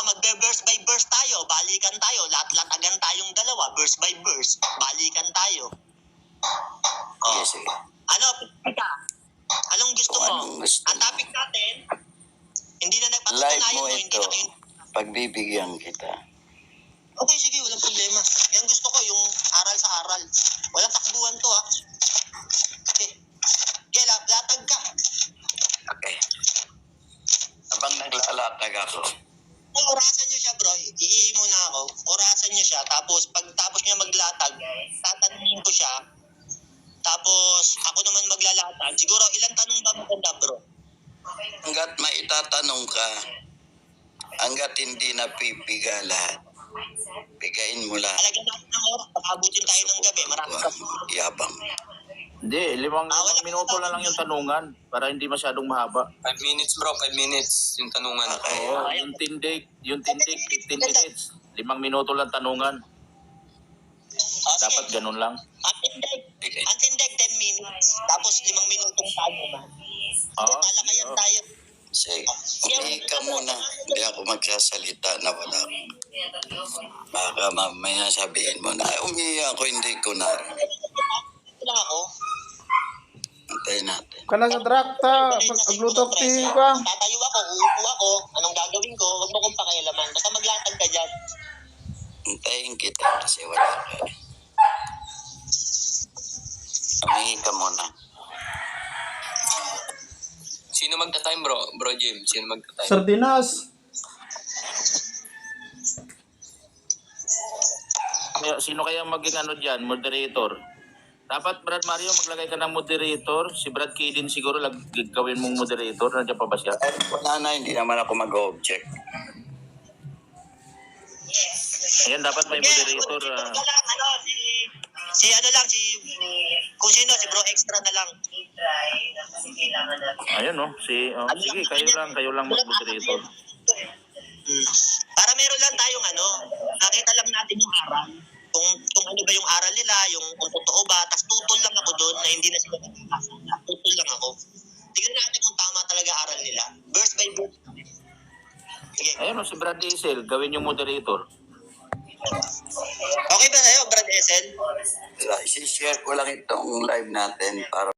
magbe-verse by verse tayo, balikan tayo, lat-latagan tayong dalawa, verse by verse, balikan tayo. Oh. Sige. Ano, Pika? Anong gusto mo? Anong gusto ang topic natin, hindi na Live nagpatutunayan mo mo, hindi ito. na kayo. Pagbibigyan kita. Okay, sige, walang problema. Yan gusto ko, yung aral sa aral. Walang takbuhan to, ha? Okay. Okay, latag ka. Okay. Habang naglalatag ako. Orasan nyo siya, bro. Iihi muna ako. Orasan nyo siya. Tapos, pagtapos niya maglatag, tatanungin ko siya. Tapos, ako naman maglalatag. Siguro, ilang tanong ba maganda, bro? Hanggat maitatanong ka, hanggat hindi napipiga lahat, bigayin mo lahat. Alagyan natin ng oras. Pag-abutin tayo ng gabi. Marami ka. Yabang. Hindi, limang minuto lang yung tanungan para hindi masyadong mahaba. 5 minutes bro, 5 minutes yung tanungan. Okay. Oo, yung tindig, 15 minutes. 5 minuto lang tanungan. Dapat ganun lang. Ang tindig, 10 minutes. Tapos 5 minutong tanungan. Oo, Talakayan tayo. Sige, umihi ka muna. Hindi ako magsasalita na wala. Baka mamaya sabihin mo na, umihi ako, hindi ko narinig. Wala ako. Antayin natin. Kana sa trakta, pag-bluetooth ka. Tatayo ako, uupo ako. Anong gagawin ko? Huwag mo kong pakialaman. Basta maglatag ka dyan. Antayin kita kasi wala ka. Umihi ka muna. Sino magta-time bro? Bro Jim, sino magta-time? Sardinas. Sino kaya maging ano dyan, moderator? Dapat Brad Mario maglagay ka ng moderator. Si Brad Kidin siguro gawin mong moderator. Nandiyan pa ba siya? Eh, wala na, hindi naman ako mag-object. Ayan, dapat may moderator. Kung sino, si Bro Extra na lang. Ayun no, sige, kayo lang mag-moderator. Para meron lang tayong nakita lang natin yung aral. Kung ano ba yung aral nila, kung totoo ba, tas tutol lang ako doon na hindi na sila nagkakasa. Tutol lang ako. Tingnan natin kung tama talaga aral nila. Verse by verse. Sige. Ayun no, si Brad Diesel, gawin yung moderator. Okay ba sa'yo, Brad Esen? Isi-share ko lang itong live natin para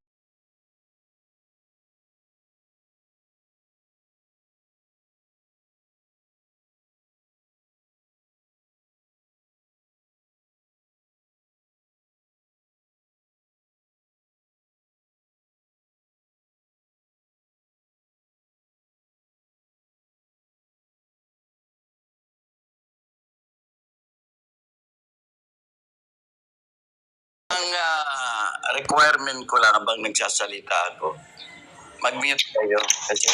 ang requirement ko lang habang nagsasalita ako, mag-mute kayo. Kasi,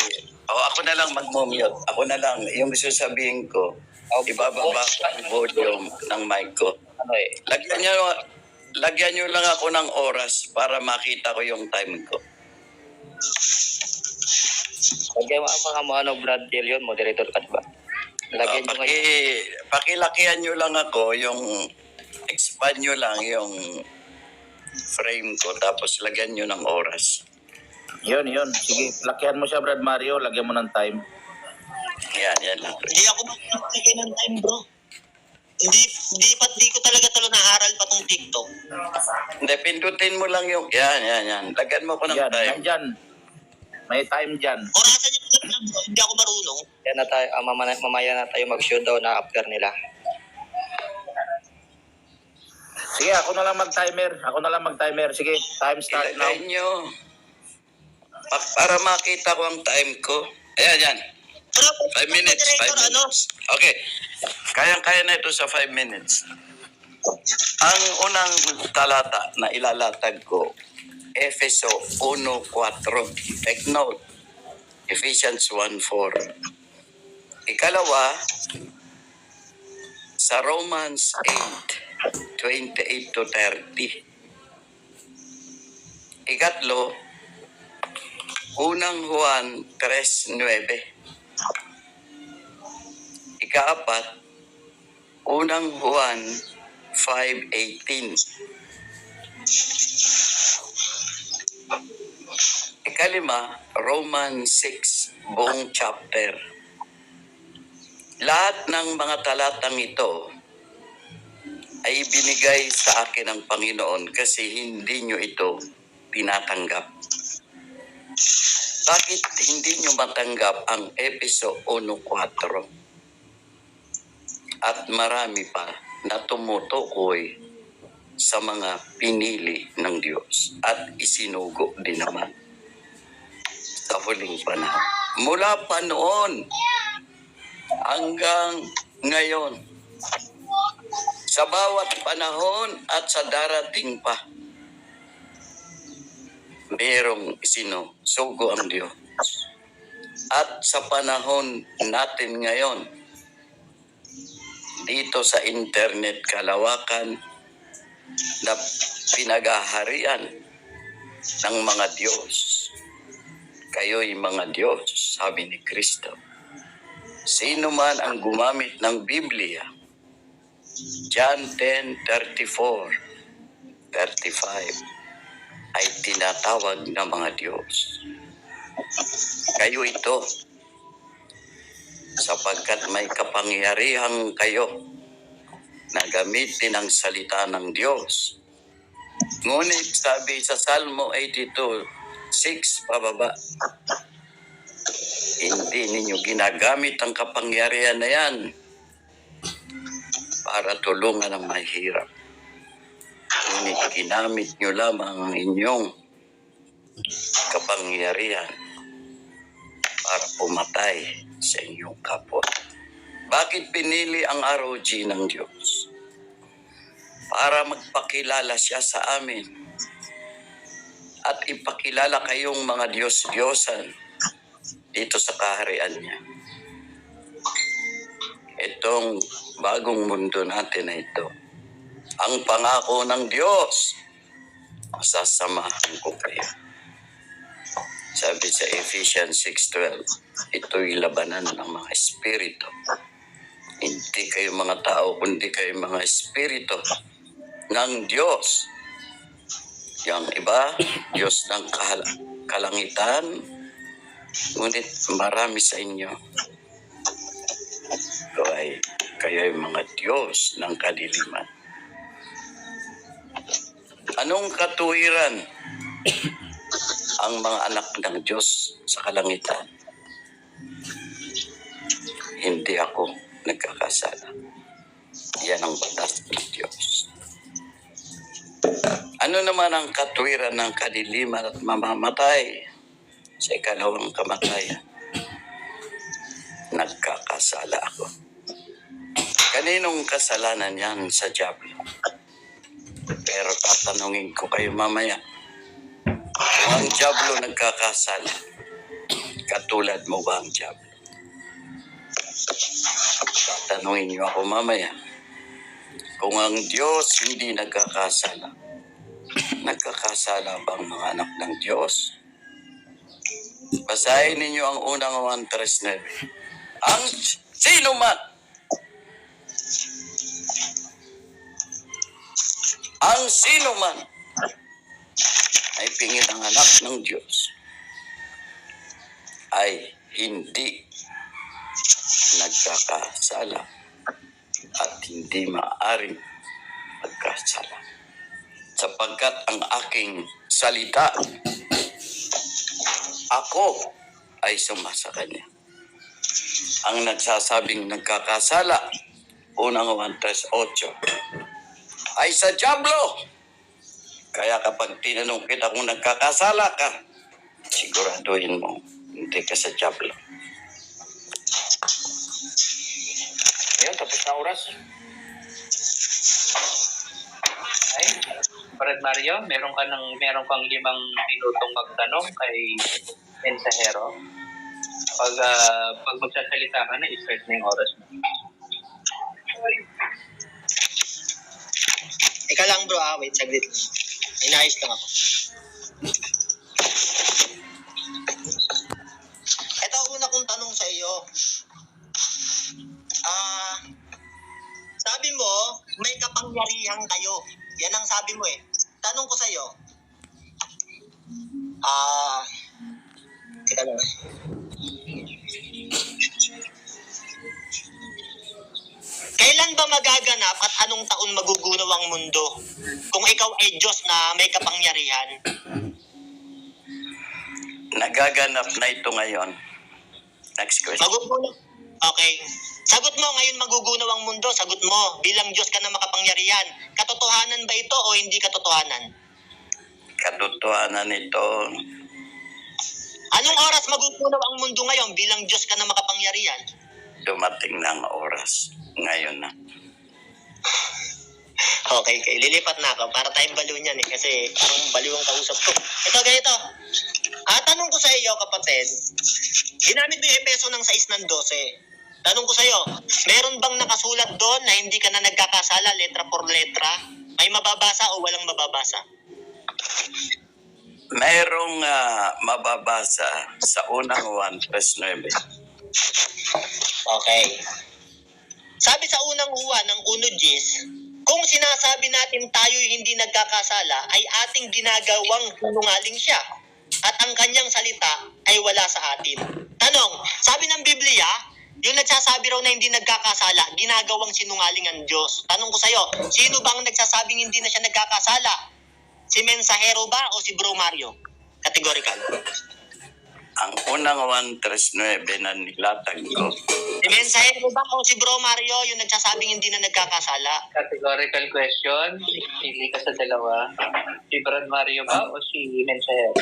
ako na lang mag-mute. Ako na lang, yung gusto sabihin ko, ibababa ko ang volume ng mic ko. Lagyan nyo lang ako ng oras para makita ko yung time ko. Lagyan mo ang Brad Del yun, moderator ka diba? Lagyan nyo Pakilakihan nyo lang ako, yung expand nyo lang yung frame ko, tapos lagyan nyo ng oras. Yun. Sige, lakihan mo siya Brad Mario, lagyan mo ng time. Yan lang. Hindi ako magbibigay ng time, bro. Hindi ko talaga naharal pa tong TikTok. Hindi, pindutin mo lang yung, yan. Lagyan mo ko ng Yan, time. nandyan. May time dyan. Orasan niyo lang, bro. Hindi ako marunong. Yan na tayo, mamaya na tayo mag-showdown na after nila. Sige, ako na lang mag-timer. Sige, time start now. Ilagay nyo. Para makita ko ang time ko. Ayan. 5 minutes. 5 minutes. Okay. Kayang-kaya na ito sa 5 minutes. Ang unang talata na ilalatag ko, Efeso 1:4. Take note. Ephesians 1:4. Ikalawa, sa Romans 8:28 to 30. Ikatlo, unang Juan 3:9. Ikaapat, unang Juan 5:18. Ikalima, Romans 6 buong chapter. Lahat ng mga talatang ito ay binigay sa akin ng Panginoon kasi hindi nyo ito tinatanggap. Bakit hindi nyo matanggap ang Efeso 1:4? At marami pa na tumutukoy sa mga pinili ng Diyos at isinugo din naman sa huling panahon. Mula pa noon hanggang ngayon, sa bawat panahon at sa darating pa, merong isinusugo ang Diyos. At sa panahon natin ngayon, dito sa internet kalawakan na pinagaharian ng mga Diyos, kayo'y mga Diyos, sabi ni Kristo. Sino man ang gumamit ng Biblia, John 10:34, 35, ay tinatawag na mga Diyos. Kayo ito, sapagkat may kapangyarihan kayo na gamitin ang salita ng Diyos. Ngunit sabi sa Salmo 82:6 pababa, hindi ninyo ginagamit ang kapangyarihan na yan para tulungan ang mahirap. Ngunit ginamit nyo lamang ang inyong kapangyarihan para pumatay sa inyong kapwa. Bakit pinili ang ROG ng Diyos? Para magpakilala siya sa amin at ipakilala kayong mga Diyos-Diyosan dito sa kaharian niya. Itong bagong mundo natin na ito, ang pangako ng Diyos, sasamahan ko kayo. Sabi sa Ephesians 6:12, ito'y labanan ng mga espiritu. Hindi kayo mga tao, kundi kayo mga espiritu ng Diyos. Yung iba, Diyos ng kalangitan, ngunit marami sa inyo. Kayo ay mga Diyos ng kadiliman. Anong katuwiran ang mga anak ng Diyos sa kalangitan? Hindi ako nagkakasala. Yan ang batas ng Diyos. Ano naman ang katuwiran ng kadiliman at mamamatay sa ikalawang kamatayan? Nagkakasala ako. Kaninong kasalanan yan? Sa Diablo. Pero tatanungin ko kayo mamaya, kung ang Diablo nagkakasala, katulad mo ba ang Diablo? Tatanungin niyo ako mamaya, kung ang Diyos hindi nagkakasala, nagkakasala ba ang mga anak ng Diyos? Basahin ninyo ang unang 1:9. Ang sino man, ang sino man ay pingin ang anak ng Diyos ay hindi nagkakasala at hindi maaaring magkasala. Sapagkat ang aking salita, ako ay sumasa kanya. Ang nagsasabing nagkakasala, unang 1:8, ay sa Diablo. Kaya kapag tinanong kita kung nagkakasala ka, siguraduhin mo, hindi ka sa Diablo. Ayun, tapos na oras. Ay, Brad Mario, meron kang 5 minutong magtanong kay Mensahero. Pag magsasalita ka na, i-start na yung oras mo. Ika lang bro, wait, saglit. Inayos lang ako. Ito una kong tanong sa iyo. Sabi mo, may kapangyarihan kayo. Yan ang sabi mo eh. Tanong ko sa iyo. Teka lang. magaganap at anong taon magugunaw ang mundo kung ikaw ay Diyos na may kapangyarihan? Nagaganap na ito ngayon. Next question. Magugunaw. Okay. Sagot mo, ngayon magugunaw ang mundo. Sagot mo, bilang Diyos ka na makapangyarihan. Katotohanan ba ito o hindi katotohanan? Katotohanan ito. Anong oras magugunaw ang mundo ngayon bilang Diyos ka na makapangyarihan? Dumating na ang oras. Ngayon na. Okay, lilipat na ako para tayong baliw niyan eh. Kasi parang baliw ang kausap ko. Ito, ganito. Tanong ko sa iyo, kapatid. Ginamit mo yung Epeso ng 6 ng 12. Tanong ko sa iyo, meron bang nakasulat doon na hindi ka na nagkakasala letra por letra? May mababasa o walang mababasa? Mayroong mababasa sa unang 1:9. Okay. Sabi sa unang Juan ng 1:10, kung sinasabi natin tayo'y hindi nagkakasala, ay ating ginagawang sinungaling siya. At ang kanyang salita ay wala sa atin. Tanong, sabi ng Biblia, yung nagsasabi raw na hindi nagkakasala, ginagawang sinungaling ang Diyos. Tanong ko sa'yo, sino bang nagsasabing hindi na siya nagkakasala? Si Mensahero ba o si Bro Mario? Categorical. Ang unang 1:9 na nilatag ko. Si Mensahero ba o si Bro Mario yung nagsasabing hindi na nagkakasala? Categorical question. Pili ka sa dalawa. Si Brad Mario ba o si Mensahero?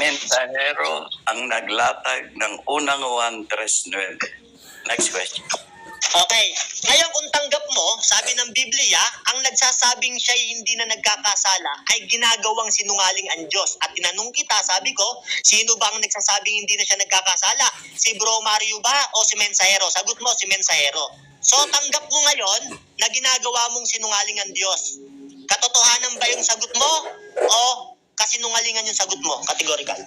Mensahero ang naglatag ng unang 1:9. Next question. Okay. Ngayon kung tanggap mo, sabi ng Biblia, ang nagsasabing siya'y hindi na nagkakasala ay ginagawang sinungaling ang Diyos. At tinanong kita, sabi ko, sino ba ang nagsasabing hindi na siya nagkakasala? Si Bro Mario ba o si Mensahero? Sagot mo, si Mensahero. So tanggap mo ngayon na ginagawa mong sinungaling ang Diyos. Katotohanan ba yung sagot mo o kasinungalingan yung sagot mo? Categorical.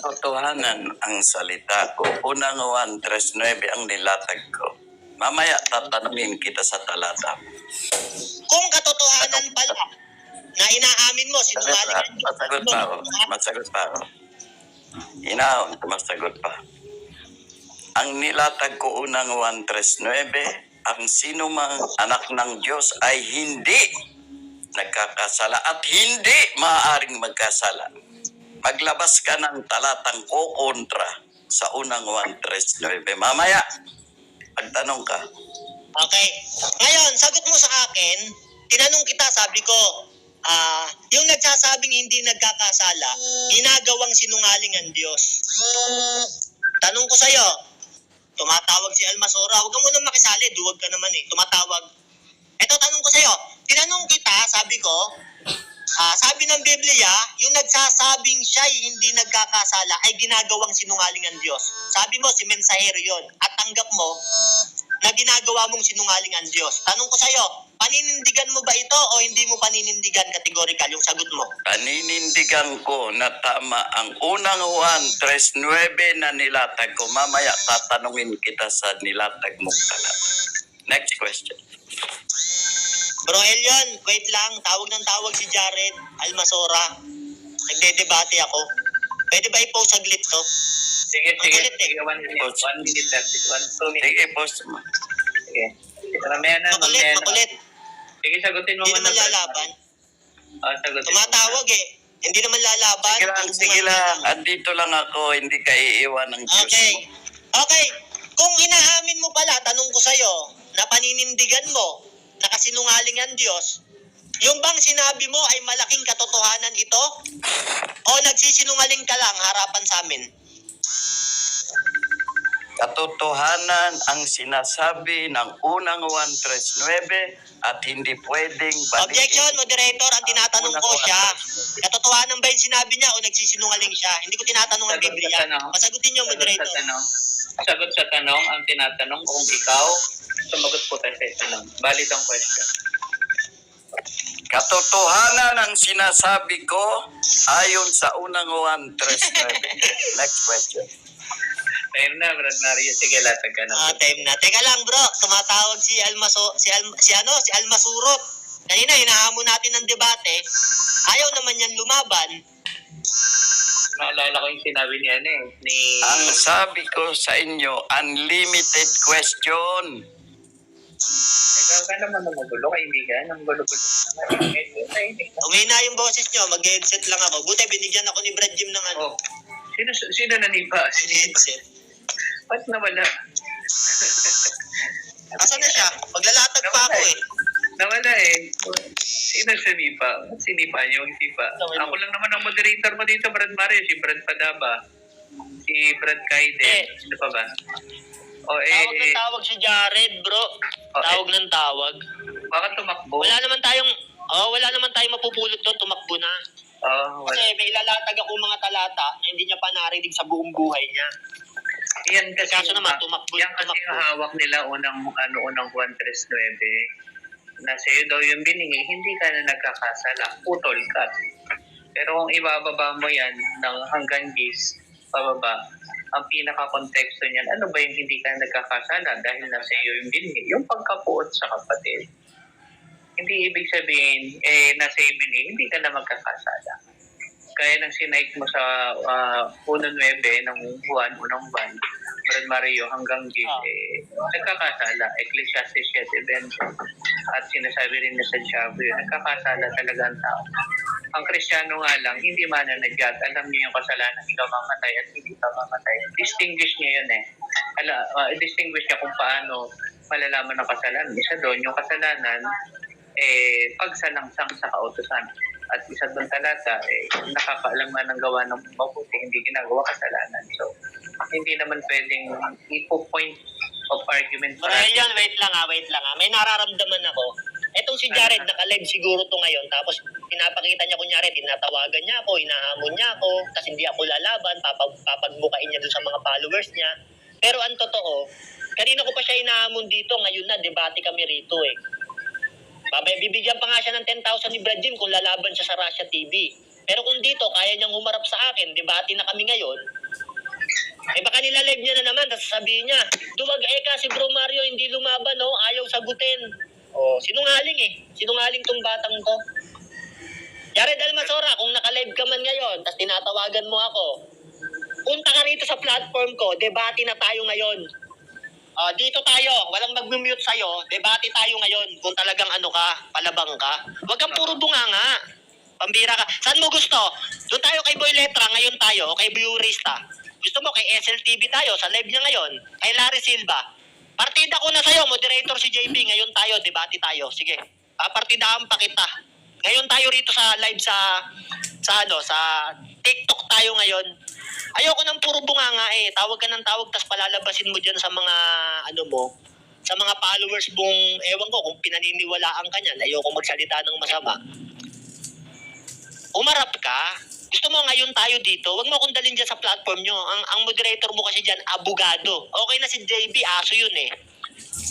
Katotohanan ang salita ko. Unang 1:9 ang nilatag ko. Mamaya tatanungin kita sa talata. Kung katotohanan pala na inaamin mo, sinungaling ang Diyos. Masagot pa ako. Masagot pa ako. Inahon, masagot pa. Ang nilatag ko unang 1:9, ang sino mang anak ng Diyos ay hindi nagkakasala at hindi maaaring magkasala. Maglabas ka ng talatang kontra sa unang 1:9. Mamaya, pagtanong ka. Okay. Ngayon, sagot mo sa akin, tinanong kita, sabi ko, yung nagsasabing hindi nagkakasala, ginagawang sinungaling ang Diyos. Tanong ko sa'yo, tumatawag si Almasora, huwag ka munang makisali, duwag ka naman eh, tumatawag. Eto, tanong ko sa'yo, tinanong kita, sabi ko, sabi ng Biblia, yung nagsasabing siya'y hindi nagkakasala ay ginagawang sinungaling ang Diyos. Sabi mo, si Mensahero yon. At tanggap mo na ginagawa mong sinungaling ang Diyos. Tanong ko sa'yo, paninindigan mo ba ito o hindi mo paninindigan categorical yung sagot mo? Paninindigan ko na tama ang unang 1:9 na nilatag ko. Mamaya tatanungin kita sa nilatag mong talata. Next question. Bro Elion, wait lang. Tawag ng tawag si Jared Almasora. Nagdedebate ako. Pwede ba i-post saglit to? Sige, Ang kulit eh. sige. 1 minute. 1 minute 30. 2 minutes. Sige, post mo. Sige. Mamaya na. Makulit. Sige, sagutin mo Hindi muna. naman lalaban. Sagutin mo. Tumatawag eh. Hindi naman lalaban. Sige lang. Andito lang ako. Hindi ka iiwan ng Diyos Okay. mo. Okay. Kung inaamin mo pala, tanong ko sa'yo, na paninindigan mo, na kasinungaling ang Diyos, yung bang sinabi mo ay malaking katotohanan ito? O nagsisinungaling ka lang harapan sa amin? Katotohanan ang sinasabi ng unang 1:9 at hindi pwedeng Objection, moderator, ang tinatanong ko siya. Katotohanan ba yung sinabi niya o nagsisinungaling siya? Hindi ko tinatanong ang Sagot sa Biblia. tanong. Masagutin niyo, moderator. Sagot sa tanong, ang tinatanong kung ikaw, sumagot po tayo sa tanong. Valid ang question. Katotohanan ang sinasabi ko ayon sa unang 1:9. Next question. Time na, Brad Mario. Sige, latag ka na. Time na. Teka lang, bro. Tumatawag si Almasurot. Kanina, hinahamon natin ng debate. Ayaw naman yan lumaban. Naalala ko yung sinabi ni Ang sabi ko sa inyo, unlimited question. Ikaw ka naman ang magulo, kaibigan. Ang gulo-gulo naman. Umina yung boses nyo, mag-headset lang ako. Buti binigyan ako ni Brad Jim ng ano. Oh. Sino nanipa? Headset. Ba't nawala? Asan na siya? Maglalatag pa ako eh. Nawala eh. Sino sinipa? Ba't sinipa niyo? Sipa. Ako lang naman ang moderator mo dito, Brad Mario. Si Brad Padaba. Si Brad Kaide. Sino pa ba? Tawag ng tawag si Jared, bro. Tawag ng tawag. Baka tumakbo. Wala naman tayong mapupulot doon, tumakbo na. Wala. Kasi may ilalatag ako mga talata na hindi niya pa narinig sa buong buhay niya. Yan kasi Kaso naman, tumakbo. Yan kasi yung hawak nila unang Juan 3:9 na sa'yo daw yung biningi, hindi ka na nagkakasala, putol ka. Pero kung ibababa mo yan ng hanggang gis, pababa, ang pinaka-konteksto niyan, ano ba yung hindi ka nagkakasala dahil nasa iyo yung biningi? Yung pagkapuot sa kapatid. Hindi ibig sabihin, nasa iyo biningi, hindi ka na magkakasala. Kaya nang sinike mo sa 1:9 ng Juan, unang Juan, Brad Mario hanggang gis, nagkakasala. Ecclesiastes 7:20. At sinasabi rin na sa Diablo, nagkakasala talaga ang tao. Ang Kristiyano nga lang, hindi mananagyat. Alam niyo yung kasalanan, ikaw mamatay at hindi ka mamatay. Distinguish niya yun eh. Distinguish niya kung paano malalaman ng kasalanan. Isa doon, yung kasalanan, pagsalangsang sa kautusan. At isa doon talata, nakakaalam nga ng gawa ng mabuti, hindi ginagawa kasalanan. So, hindi naman pwedeng ipo-point of argument. Aurelian, wait lang ha. May nararamdaman ako. Etong si Jared, naka-live siguro to ngayon, tapos pinapakita niya kunyari, tinatawagan niya ako, hinahamon niya ako, tapos hindi ako lalaban, papagbukain niya dun sa mga followers niya. Pero ang totoo, kanina ko pa siya hinahamon dito, ngayon na, debate kami rito eh. Bibigyan pa nga siya ng 10,000 ni Brad Jim kung lalaban siya sa Russia TV. Pero kung dito, kaya niyang humarap sa akin, debate na kami ngayon, baka nila-live niya na naman, tapos sabihin niya, duwag si Bro Mario, hindi lumaban, no? Ayaw sagutin. Sinungaling eh. Sinungaling tong batang to. Jared Almasora, kung naka-live ka man ngayon, tapos tinatawagan mo ako, punta ka rito sa platform ko, debate na tayo ngayon. Dito tayo, walang mag-mute sa'yo, debate tayo ngayon kung talagang palabang ka. Huwag kang puro bunganga. Pambira ka. Saan mo gusto? Doon tayo kay Boy Letra, ngayon tayo, kay Viewrista. Gusto mo kay SLTV tayo, sa live niya ngayon, kay Larry Silva. Partida ko na sa'yo, moderator si JP, ngayon tayo, debate tayo. Sige, partidahan pa kita. Ngayon tayo rito sa live sa TikTok tayo ngayon. Ayoko ng puro bunganga eh. Tawag ka ng tawag, tas palalabasin mo dyan sa mga, sa mga followers mong, ewan ko, kung pinaniniwalaan ka niyan, ayoko magsalita ng masama. Umarap ka. Gusto mo ngayon tayo dito, wag mo akong dalhin dyan sa platform nyo. Ang moderator mo kasi dyan, abogado. Okay na si JB, aso yun eh.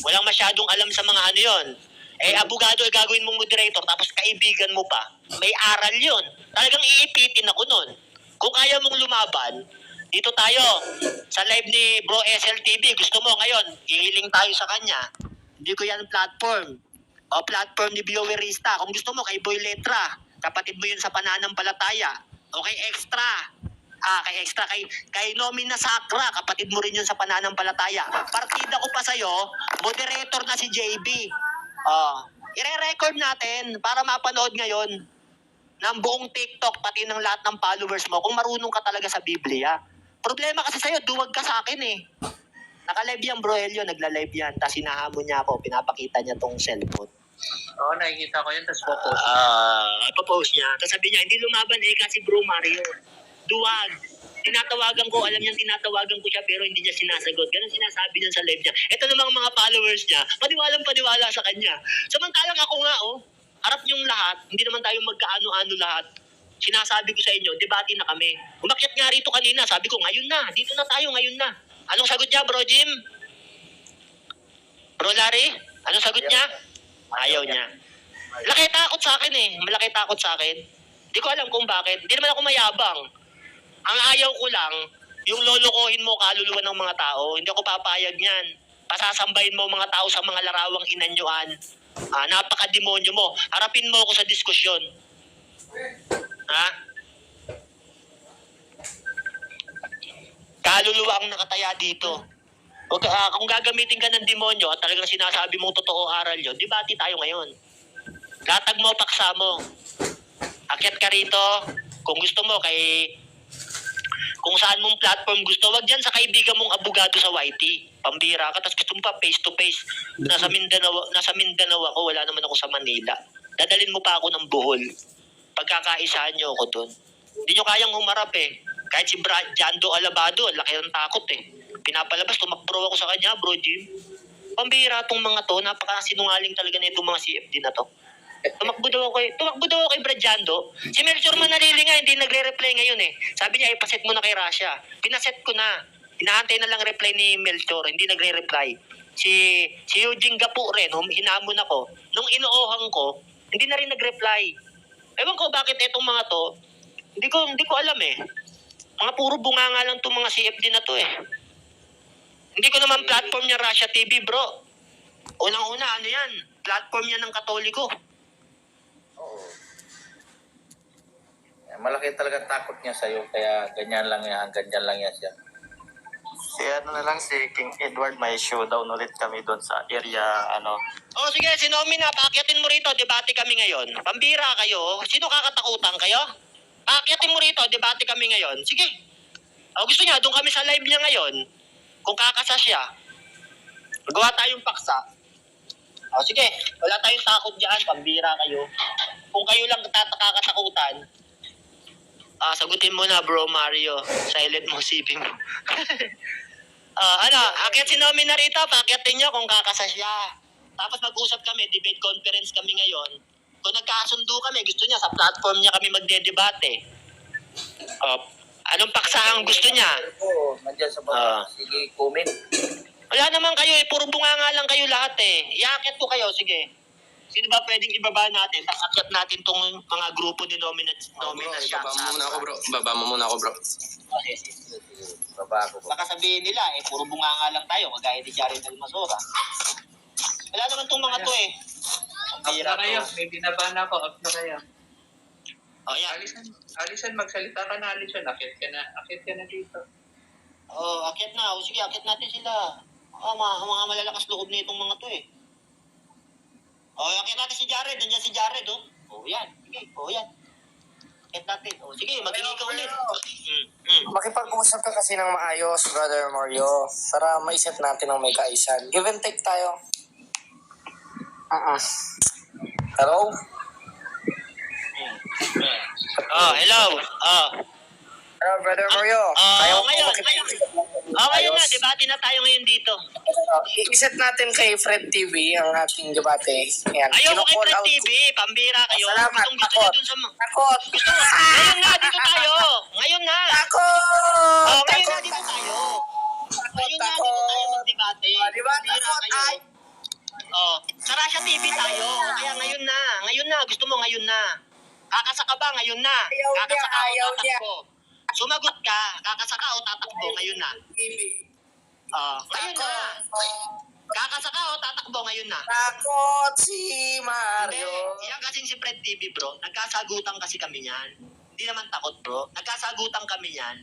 Walang masyadong alam sa mga ano yun. Abogado ay gagawin mong moderator, tapos kaibigan mo pa. May aral yun. Talagang iipitin ako nun. Kung kaya mong lumaban, dito tayo, sa live ni Bro SLTV, gusto mo ngayon, hihiling tayo sa kanya. Hindi ko yan platform. Platform ni Viewrista. Kung gusto mo, kay Boy Letra, kapatid mo yun sa pananampalataya. O kay Extra. Kay Nomina Sacra, kapatid mo rin yun sa pananampalataya. Partida ko pa sa'yo, moderator na si JB. I-re-record natin para mapanood ngayon ng buong TikTok, pati ng lahat ng followers mo, kung marunong ka talaga sa Biblia. Problema kasi sa'yo, duwag ka sa akin eh. Naka-live yan, Bro Elio, nagla-live yan. Tapos hinahamon niya ako, pinapakita niya tong cellphone. Oo, nakikita ko yun, tapos popost. Popost niya. Tapos sabi niya, hindi lumaban kasi Bro Mario. Duwag. Tinatawagan ko, alam niyang tinatawagan ko siya, pero hindi niya sinasagot. Ganun sinasabi niya sa live niya. Ito namang mga followers niya, paniwalang-paniwala sa kanya. Samantalang ako nga, harap niyong lahat, hindi naman tayo magkaano-ano lahat. Sinasabi ko sa inyo, debate na kami. Umakyat nga rito kanina, sabi ko, ngayon na, dito na tayo, ngayon na. Anong sagot niya, Bro Jim? Bro Larry? Anong sagot niya? Ayaw niya. Malaki takot sa akin eh. Malaki takot sa akin. Hindi ko alam kung bakit. Hindi naman ako mayabang. Ang ayaw ko lang, yung lolokohin mo kaluluwa ng mga tao, hindi ako papayag niyan. Pasasambahin mo mga tao sa mga larawang inanyuan. Napaka-demonyo mo. Harapin mo ako sa diskusyon. Kaluluwa ang nakataya dito. Kung gagamitin ka ng demonyo at talagang sinasabi mong totoo aral nyo, debate tayo ngayon. Latag mo, paksa mo. Akyat ka rito. Kung gusto mo, kung saan mong platform gusto, wag dyan sa kaibigan mong abogado sa YT. Pambira ka, tapos gusto mo pa face to face. Nasa Mindanao ako, wala naman ako sa Manila. Dadalin mo pa ako ng Bohol. Pagkakaisahan nyo ako doon. Hindi nyo kayang humarap eh. Kahit si Jando Alabado, laki ng takot eh. Pinapalabas, tumakbo ako sa kanya, bro Jim. Pambira tong mga to, napakasinungaling talaga na itong mga CFD na to. Tumakbo daw ako kay Brad Jando. Si Melchor Manalili nga, hindi nagre-reply ngayon eh. Sabi niya, ipaset mo na kay Russia. Pinaset ko na. Inaantay na lang reply ni Melchor, hindi nagre-reply. Si Eugene Gapu rin, hinamon ako. Nung inuohan ko, hindi na rin nag-reply. Ewan ko bakit itong mga to, hindi ko alam eh. Mga puro bunganga lang itong mga CFD na to eh. Hindi ko naman platform niya Russia TV, bro. Unang-una, ano yan? Platform niya ng Katoliko. Malaki talaga takot niya sa'yo, kaya ganyan lang yan siya. Si ano na lang, si King Edward, may showdown ulit kami doon sa area, Oh, sige, sinomi na, paakyatin mo rito, debate kami ngayon. Pambira kayo, sino kakatakutan kayo? Paakyatin mo rito, debate kami ngayon. Sige. Oh, gusto niya, doon kami sa live niya ngayon. Kung kakasa siya, magawa tayong paksa. Oh, sige, wala tayong takot dyan, pambira kayo. Kung kayo lang kakatakutan, sagutin mo na, bro Mario. Silent mo, sipin mo. Akyat si Nomi na rito, paakyatin niyo kung kakasa siya. Tapos mag-usap kami, debate conference kami ngayon. Kung nagkasundo kami, gusto niya, sa platform niya kami magde-debate. Anong paksahang gusto niya? Oo, nandiyan sa baba. Sige, comment. Wala naman kayo eh, puro bunganga lang kayo lahat eh. Iakyat ko kayo, sige. Sino ba pwedeng ibaba natin? Tapos akyat natin tong mga grupo ni Nomina siya. Baba mo muna ako, bro. Baba mo muna ako, bro. Okay, sige. Baba ko. Baka sabihin nila eh, puro bunganga lang tayo, kagaya ni Jared Almasora. Wala naman tong mga to eh. Ang Off bira na kayo. to. May binaban ako. Off na kayo. Oh, yan. Alisan, magsalita ka na, Alisan. Akit ka na dito. Oh, akyat na. O sige, akyat natin sila. Mga malalakas loob na itong mga to eh. Oh, akyat natin si Jared. Nandiyan si Jared, oh. Oh, yan. Sige, oh, yan. Akyat natin. Oh, sige, mag-ingay ka ulit. Makipag-usap ka kasi ng maayos, Brother Mario, para maiset natin ang may kaisan. Give and take tayo. Hello? Oh, hello. Oh. Hello, Brother Mario. Ayaw ko Ngayon na, debate na tayo ngayon dito. I-set natin kay Fred TV ang ating debate. Yan. Ayaw ko kay Kino-call Fred out- TV, pambira kayo. Salamat, Gusto niya takot. dun sa mga... Takot! Gusto mo, ngayon na, dito tayo. Ngayon na. Takot! Oh, ngayon na, Takot! dito tayo. Ngayon na, dito tayo mag-debate. Di ba? Pambira Takot! kayo. Ay! Oh, sa Russia TV tayo. Kaya ngayon na. Ngayon na, gusto mo ngayon na. Kakasa ka ba? Ngayon na. Ayaw niya, Kakasa ka o ayaw niya. tatakbo? Sumagot ka. Kakasa ka o tatakbo? Ngayon na. TV. Ngayon na. Kakasa ka o tatakbo? Ngayon na. Takot si Hindi. Mario. Yan kasing si Fred TV, bro. Nagkasagutan kasi kami yan. Hindi naman takot, bro. Nagkasagutan kami yan.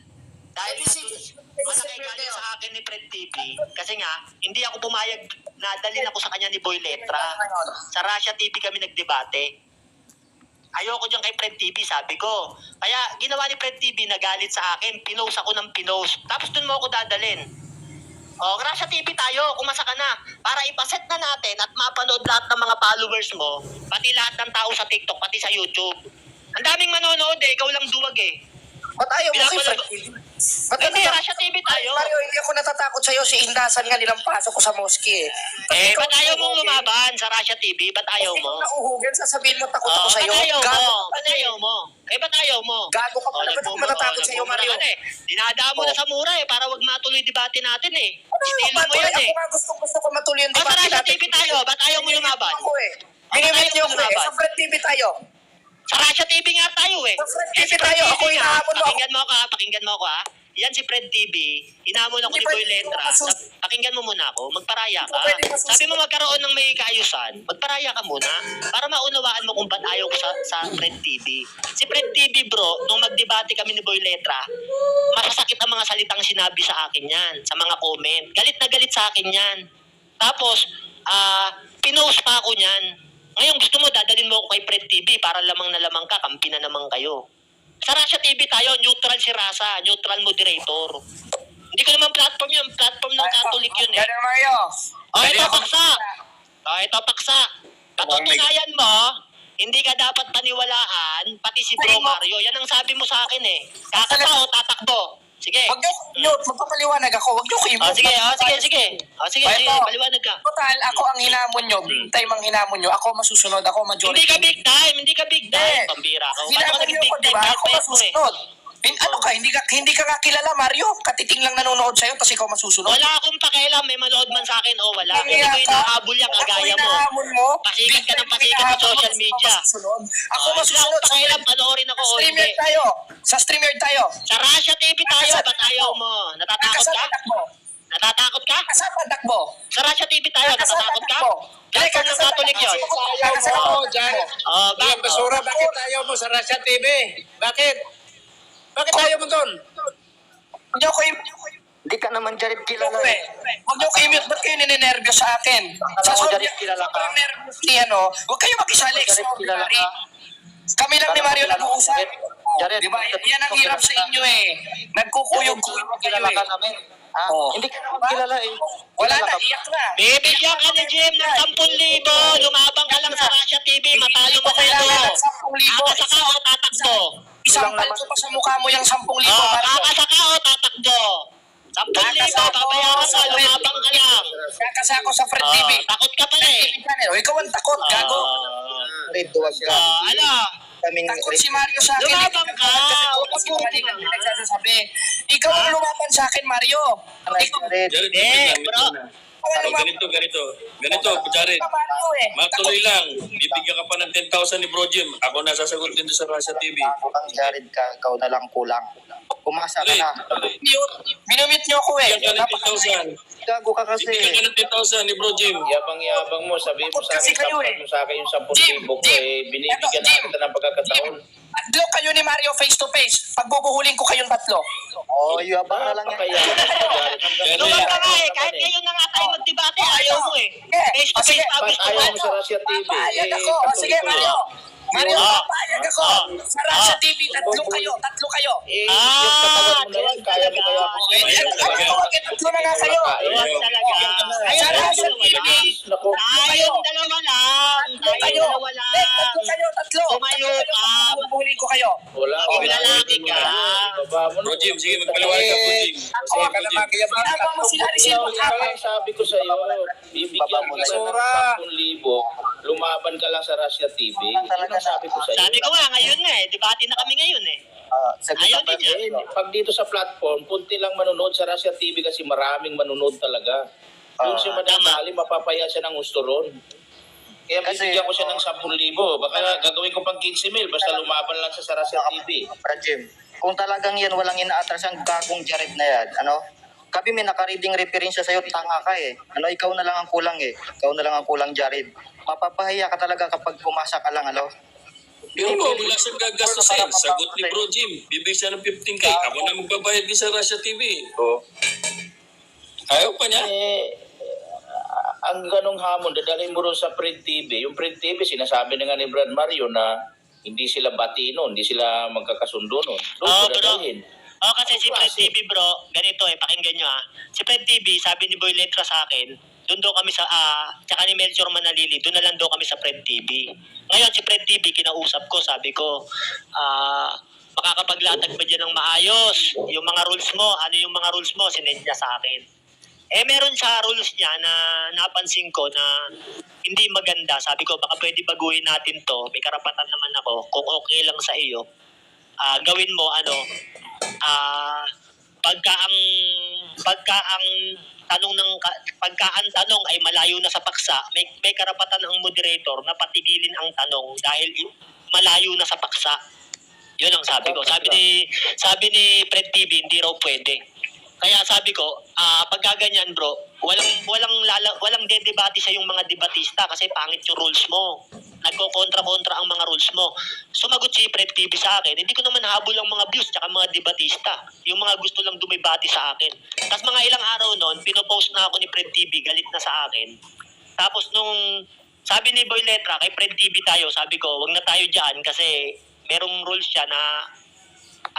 Dahil malaki galit sa akin ni Fred TV. Kasi nga, hindi ako pumayag na dalhin ako sa kanya ni Boy Letra. Sa Russia TV kami nagdebate. Ayoko dyan kay Fred TV, sabi ko. Kaya ginawa ni Fred TV, nagalit sa akin. Pinost ako ng pinost. Tapos dun mo ako dadalhin. O, Russia TV tayo, kumasa ka na. Para ipaset na natin at mapanood lahat ng mga followers mo, pati lahat ng tao sa TikTok, pati sa YouTube. Ang daming manonood eh, ikaw lang duwag eh. Ba't ayaw mo kay Pinapanood- Fred TV? Ba't Hindi, natatakot- Russia TV tayo. Mario, hindi ako natatakot sa'yo. Si Indasan nga nilang pasok ko sa mosque eh. Ba't ayaw mong lumaban sa Russia TV? Ba't ayaw Hindi mo? ko nauhugan, sasabihin mo takot ako sa'yo. Ba't ayaw mo? Gago Ba't ayaw mo? Ba't ayaw mo? Gago ka pala. Ba't ako matatakot sa'yo, Mario? Dinadaan mo na sa mura eh, para wag matuloy debate natin eh. Estilo mo Patuloy yan eh. ako nga gusto ko matuloy yung O sa debate Russia natin. TV tayo, ba't ayaw mo lumaban? Ako eh. Minimit niyo ako eh. lumaban? Sa Fred TV tayo. Sa Russia TV nga tayo eh. Sa Fred Eh, TV tayo, ako nga, hinahamon mo ako. Pakinggan mo ako ha. yan si Fred TV, hinamon ako ni Boy Letra. Pakinggan mo muna ako, magparaya ka. Sabi mo magkaroon ng may kaayusan, magparaya ka muna para maunawaan mo kung ba't ayaw ko sa Fred TV. Si Fred TV bro, nung magdebate kami ni Boy Letra, masasakit ang mga salitang sinabi sa akin yan, sa mga comment. Galit na galit sa akin yan. Tapos, pinost pa ako niyan. Ngayon gusto mo, dadalhin mo ako kay Fred TV para lamang na lamang ka, kampi na naman kayo. Sa Rasha TV tayo, neutral si Rasa, neutral moderator. Hindi ko naman platform yun, platform ng Catholic yun eh. Brother Mario. Ito paksa. Ito paksa. Patutunayan mo, hindi ka dapat paniwalaan, pati si Bro Mario. Yan ang sabi mo sa akin eh. Kakata o tatakbo. Sige. Huwag niyo i-mute. Magpapaliwanag ako. Huwag niyo i-mute. Sige, paliwanag ka. Total, ako ang hinamon nyo. Big time ang hinamon nyo. Ako masusunod. Ako majority. Hindi ka big time. Pambira ka. Paano ka Hinamon naging nyo big ko, time? diba? Kahit Ako payat mo eh. masusunod. Ano ka? Hindi ka nga kilala, Mario. Katiting lang nanonood sa'yo, tapos ikaw masusunod. Wala akong pakialam, may manood man sa akin o wala. Ang Hindi ko hiyaka. hinahabol yan kagaya Ako mo. hinahamon mo. Pasikat ka ng Big time pasikat sa hinahamon social mo, media. masusunod. Ako Wala masusunod. akong pakialam, panoorin ako o Streamer hindi. tayo. Sa streamer tayo. Sa Rasha TV tayo, ba't ayaw mo? Natatakot ka? Nakasapatak mo. Natatakot ka? Nakasapatak mo. Sa Rasha TV tayo, natatakot ka? Dali, Platform ng Catholic yun. Ayaw mo, Jared. Bakit? Basura, bakit ayaw mo sa Russia TV? Bakit? Bakit ayaw mo doon? Huwag niyo ko Hindi ka naman Jared kilala. Huwag niyo ko i-mute. Ba't kayo ninenervyos sa akin? Sa Alam mo, sobrang Jared, kilala ka. nervyos ni huwag kayo mag-isali. Jared, kilala ka. Kami lang ni Mario nag-uusap. Jared, Di ba? Yan ang hirap sa inyo eh. Nagkukuyog-kuyog kayo kilala ka eh. namin. Oo. Hindi ka naman kilala eh. Wala Kilala na, ka. iyak na. Bibigyan ka ni Jim ng 10,000. Lumabang ka lang sa Rasha TV. Matalo Hindi ko kailangan manalo. ng 10,000. Kakasaka o tatakbo? Isampal ko pa sa mukha mo yung 10,000. Mario. Kakasaka o tatakbo? 10,000, babayaran ka, lumabang ka lang. Kakasa ko sa Fred TV. Takot ka pala eh. Ikaw ang takot, gago. Red, duwag ka. Ano? Kaming Takot si Mario sa akin. Lumabang ka. Huwag kasi mali ka nagsasabi. Ikaw ang lumaban sa akin, Mario. Ikaw Jared. Jared, bro. ganito, Jared. Mario eh. Matuloy lang. Bibigyan ka pa ng 10,000 ni Bro Jim. Ako nasasagot din sa Russia TV. Ako kang Jared ka, ikaw na lang kulang. Pumasa ka na. Minumit niyo ako eh. Bibigyan ka ng 10,000. Gago ka kasi. Bibigyan ka ng 10,000 ni Bro Jim. Yabang-yabang mo, sabihin mo sa Kasi akin, kayo eh. sampal mo sa akin yung 10,000 ko Jim, binibigyan na Jim. kita ng pagkakataon. Adlo kayo ni Mario face to face. Pagbubuhulin ko kayong tatlo. Oh, yabang na lang Kaya, yan. Lumabang ka nga eh. Kahit ngayon na nga tayo magdebate, ayaw mo eh. Face to face pa gusto mo. ayaw mo sa Russia TV. Papayag ako. Sige, Mario. Mario, papayag ako. Sa Russia TV, tatlo kayo. Yung katawan mo na yan, kaya mo kaya ako. Tatlo na nga kayo. Huwag talaga. Sa Russia TV, Tayong dalawa lang. Tayong dalawa lang. tatlo. Tumayo ka. Bubuhulin ko kayo. Wala. Lalaki ka. Baba mo na. Bro Jim, sige, magpaliwanag ka, Bro Jim. Ako, Tama mo sila ni Silva. Kaya sabi ko sa'yo, bibigyan ka na ng 10,000, lumaban ka lang sa Russia TV. Yun ang sabi ko sa'yo. Sabi ko nga, ngayon nga eh. Debate na kami ngayon eh. Ayaw din niya. Pag dito sa platform, punti lang manonood sa Russia TV kasi maraming manonood talaga. Doon si Madam Dali, mapapaya siya ng gusto ron. Kaya bibigyan ko siya ng 10,000. Baka gagawin ko pang 15,000 basta lumaban lang siya sa Russia TV. Jim, kung talagang yan walang inaatras ang gagong Jared na yan, kami may nakareading referensya sa'yo, tanga ka eh. Ikaw na lang ang kulang eh. Ikaw na lang ang kulang, Jared. Mapapahiya ka talaga kapag pumasa ka lang, Pero mo, wala siyang gagastusin. Sagot ni Bro Jim, bibigyan siya ng 15K. Ako na magbabayad din sa Russia TV. Oh. Ayaw pa niya. Ang ganong hamon, dadalhin mo rin sa Fred TV. Yung Fred TV, sinasabi na nga ni Brad Mario na hindi sila batino, hindi sila magkakasundo nun. Doon ko dadalhin. Kasi si Fred TV bro, ganito eh, pakinggan nyo Si Fred TV, sabi ni Boy Letra sa akin, doon daw kami sa, tsaka ni Melchor Manalili, doon na lang daw kami sa Fred TV. Ngayon si Fred TV, kinausap ko, sabi ko, makakapaglatag ba dyan ng maayos? Yung mga rules mo, ano yung mga rules mo? Sinend niya sa akin. Meron sa rules niya na napansin ko na hindi maganda. Sabi ko, baka pwede baguhin natin to. May karapatan naman ako. Kung okay lang sa iyo, gawin mo, pagka ang tanong ay malayo na sa paksa, may karapatan ang moderator na patigilin ang tanong dahil malayo na sa paksa. Yun ang sabi ko. Sabi ni Fred TV, hindi raw pwede. Kaya sabi ko, pag gaganyan bro, walang dedebate sa yung mga debatista kasi pangit yung rules mo. Nagko-kontra-kontra ang mga rules mo. Sumagot si Fred TV sa akin, hindi ko naman habol ang mga views tsaka mga debatista. Yung mga gusto lang dumibati sa akin. Tapos mga ilang araw noon, pinopost na ako ni Fred TV, galit na sa akin. Tapos nung sabi ni Boy Letra, kay Fred TV tayo, sabi ko, wag na tayo dyan kasi merong rules siya na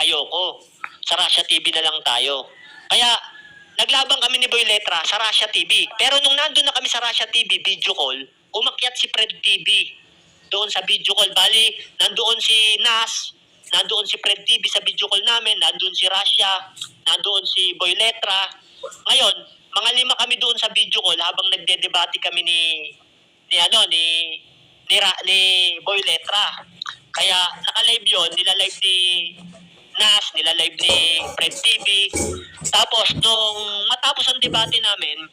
ayoko. Sa Russia TV na lang tayo. Kaya, naglabang kami ni Boy Letra sa Russia TV. Pero nung nandun na kami sa Russia TV, video call, umakyat si Fred TV doon sa video call. Bali, nandoon si Nas, nandoon si Fred TV sa video call namin, nandoon si Russia, nandoon si Boy Letra. Ngayon, mga 5 kami doon sa video call habang nagdedebate kami ni Boy Letra. Kaya naka-live yun, nila-live ni Nas, nila-live ni Fred TV. Tapos, nung matapos ang debate namin,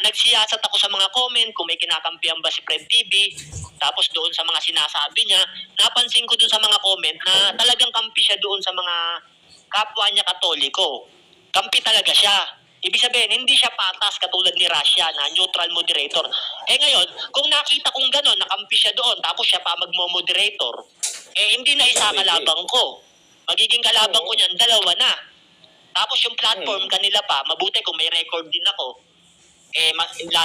nagsiyasat ako sa mga comment kung may kinakampihan ba si Fred TV. Tapos doon sa mga sinasabi niya, napansin ko doon sa mga comment na talagang kampi siya doon sa mga kapwa niya Katoliko. Kampi talaga siya. Ibig sabihin, hindi siya patas katulad ni Russia na neutral moderator. Eh ngayon, kung nakita kong gano'n, nakampi siya doon, tapos siya pa magmo-moderator, hindi na isa kalabang ko. Magiging kalabang ko niyan, 2 na. Tapos yung platform kanila pa, mabuti kung may record din ako.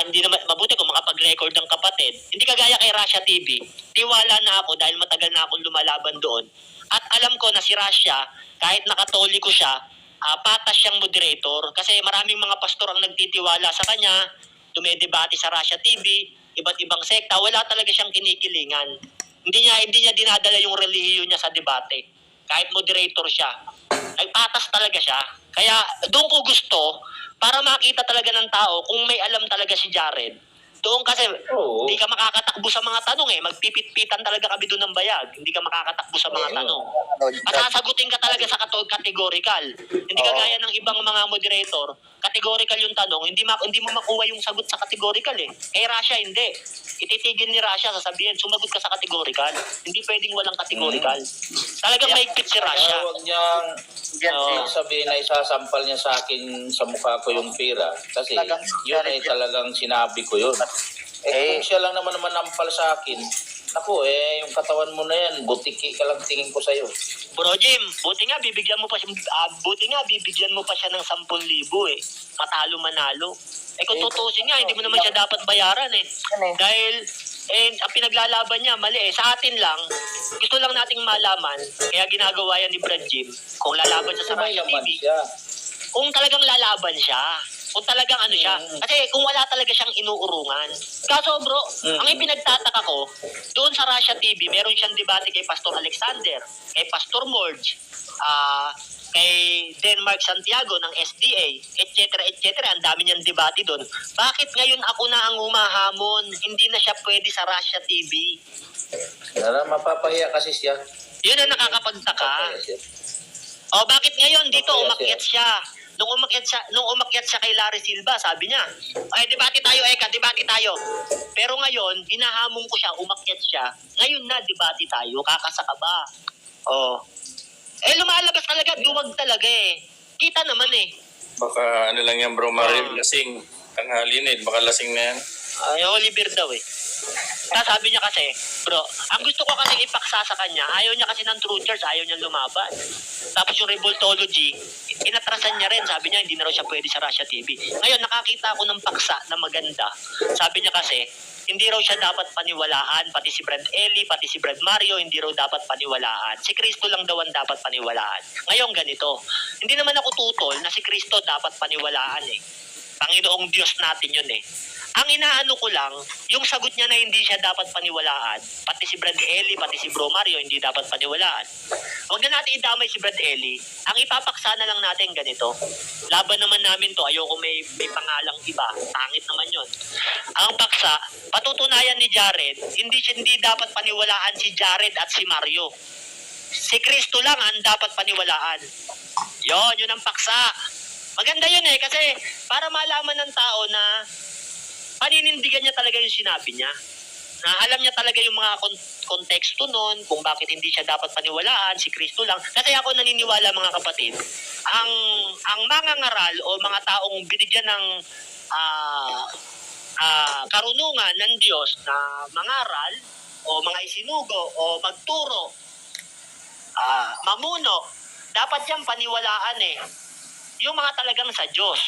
Hindi naman mabuti kung makapag-record ng kapatid. Hindi kagaya kay Russia TV. Tiwala na ako dahil matagal na akong lumalaban doon. At alam ko na si Russia, kahit nakatoliko siya, patas siyang moderator kasi maraming mga pastor ang nagtitiwala sa kanya, dumedebate sa Russia TV, iba't ibang sekta, wala talaga siyang kinikilingan. Hindi niya dinadala yung relihiyon niya sa debate. Kahit moderator siya, nagpatas talaga siya. Kaya doon ko gusto para makita talaga ng tao kung may alam talaga si Jared. Doon kasi hindi ka makakatakbo sa mga tanong magpipit-pitan talaga kami doon ng bayag. Hindi ka makakatakbo sa mga tanong. Masasagutin ka talaga sa categorical. Hindi kagaya ng ibang mga moderator, categorical yung tanong, hindi mo makuha yung sagot sa categorical Russia hindi. Ititigil ni Russia, sasabihin, sumagot ka sa categorical. Hindi pwedeng walang categorical. Talagang maigpit si Russia. Huwag niyang sabihin na isasampal niya sa akin sa mukha ko yung pera. Kasi yun ay talagang sinabi ko yun. Kung siya lang naman nampal sa akin, naku, yung katawan mo na yan, butiki ka lang tingin ko sa'yo. Bro Jim, buti nga bibigyan mo pa siya ng 10,000 Matalo manalo. Kung tutusin nga, hindi mo naman siya dapat bayaran Dahil ang pinaglalaban niya mali sa atin lang. Gusto lang nating malaman, kaya ginagawa yan ni Brad Jim. Kung lalaban siya sa Russia TV. Kung talagang lalaban siya. Kung talagang siya. Kasi kung wala talaga siyang inuurungan. Kaso bro, ang ipinagtataka ko, doon sa Russia TV, meron siyang debate kay Pastor Alexander, kay Pastor Morge, kay Denmark Santiago ng SDA, etc. Ang dami niyang debate doon. Bakit ngayon ako na ang humahamon? Hindi na siya pwede sa Russia TV. Mapapahiya kasi siya. Yun ang nakakapagtaka. Bakit ngayon dito umakyat siya? Nung umakyat siya kay Larry Silva, sabi niya, debate tayo, debate tayo. Pero ngayon, hinahamon ko siya, umakyat siya. Ngayon na, debate tayo, kakasaka ba? Lumalabas talaga, duwag talaga Kita naman Baka lang yan bro, Mario, lasing. Tanghalin baka lasing na yan. Oliver daw Tapos sabi niya kasi, bro, ang gusto ko kasi ipaksa sa kanya, ayaw niya kasi ng truthers, ayaw niya lumaban. Tapos yung revoltology, inatrasan niya rin, sabi niya hindi na raw siya pwede sa Russia TV. Ngayon, nakakita ako ng paksa na maganda. Sabi niya kasi, hindi raw siya dapat paniwalaan, pati si Brad Eli, pati si Brad Mario, hindi raw dapat paniwalaan. Si Kristo lang daw ang dapat paniwalaan. Ngayon ganito, hindi naman ako tutol na si Kristo dapat paniwalaan Panginoong Diyos natin yun Ang inaano ko lang, yung sagot niya na hindi siya dapat paniwalaan, pati si Brad Eli, pati si Bro Mario, hindi dapat paniwalaan. Huwag na natin idamay si Brad Eli. Ang ipapaksa na lang natin ganito. Laban naman namin to, ayoko may pangalang iba. Pangit naman yun. Ang paksa, patutunayan ni Jared, hindi dapat paniwalaan si Jared at si Mario. Si Kristo lang ang dapat paniwalaan. Yun ang paksa. Maganda yun kasi para malaman ng tao na paninindigan niya talaga yung sinabi niya. na alam niya talaga yung mga konteksto nun, kung bakit hindi siya dapat paniwalaan, si Kristo lang. Kasi ako naniniwala, mga kapatid, ang mga ngaral o mga taong binigyan ng karunungan ng Diyos na mangaral o mga isinugo o magturo, mamuno, dapat yan paniwalaan yung mga talagang sa Diyos.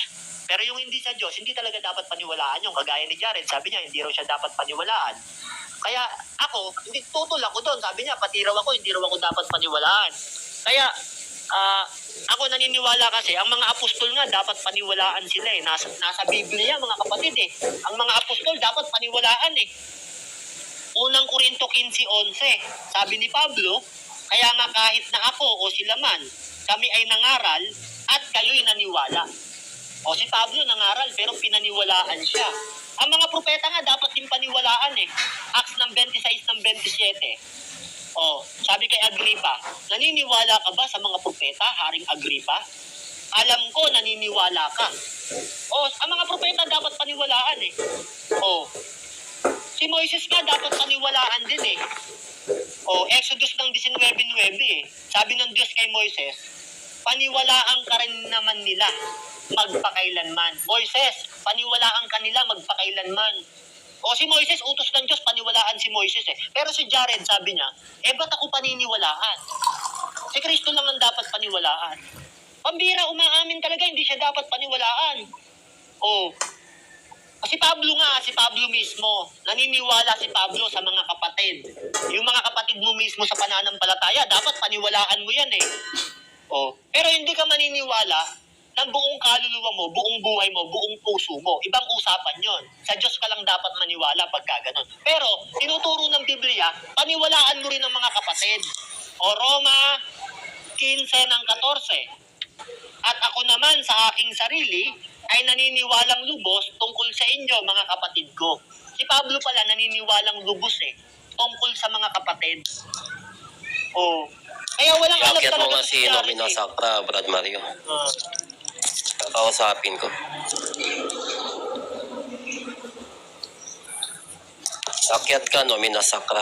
Pero yung hindi sa Diyos, hindi talaga dapat paniwalaan yung kagaya ni Jared. Sabi niya, hindi raw siya dapat paniwalaan. Kaya ako, hindi tutol ako doon. Sabi niya, pati raw ako, hindi raw ako dapat paniwalaan. Kaya, ako naniniwala kasi, ang mga apostol nga, dapat paniwalaan sila Nasa Biblia, mga kapatid Ang mga apostol, dapat paniwalaan Unang Korinto 15:11, sabi ni Pablo, kaya nga kahit na ako o sila man, kami ay nangaral at kayo'y naniwala. O si Pablo nangaral pero pinaniwalaan siya. Ang mga propeta nga dapat din paniwalaan Acts ng 26:27. O, sabi kay Agripa, naniniwala ka ba sa mga propeta, Haring Agripa? Alam ko, naniniwala ka. O, ang mga propeta dapat paniwalaan O, si Moises nga dapat paniwalaan din O, Exodus ng 19:9 Sabi ng Diyos kay Moises, paniwalaan ka rin naman nila magpakailanman. Moises, paniwalaan ka nila magpakailanman. O si Moises, utos ng Diyos, paniwalaan si Moises Pero si Jared, sabi niya, ba't ako paniniwalaan? Si Kristo lang ang dapat paniwalaan. Pambira, umaamin talaga, hindi siya dapat paniwalaan. O, si Pablo mismo, naniniwala si Pablo sa mga kapatid. Yung mga kapatid mo mismo sa pananampalataya, dapat paniwalaan mo yan O, pero hindi ka maniniwala ng buong kaluluwa mo, buong buhay mo, buong puso mo. Ibang usapan yon. Sa Diyos ka lang dapat maniwala pagka ganun. Pero, tinuturo ng Biblia, paniwalaan mo rin ng mga kapatid. O Roma 15:14. At ako naman sa aking sarili ay naniniwalang lubos tungkol sa inyo, mga kapatid ko. Si Pablo pala naniniwalang lubos tungkol sa mga kapatid. O, kaya walang alam Yakit mo talaga nga si Nomino Sacra, Brad Mario. Kakausapin ko. Akyat ka, Nomino Sacra.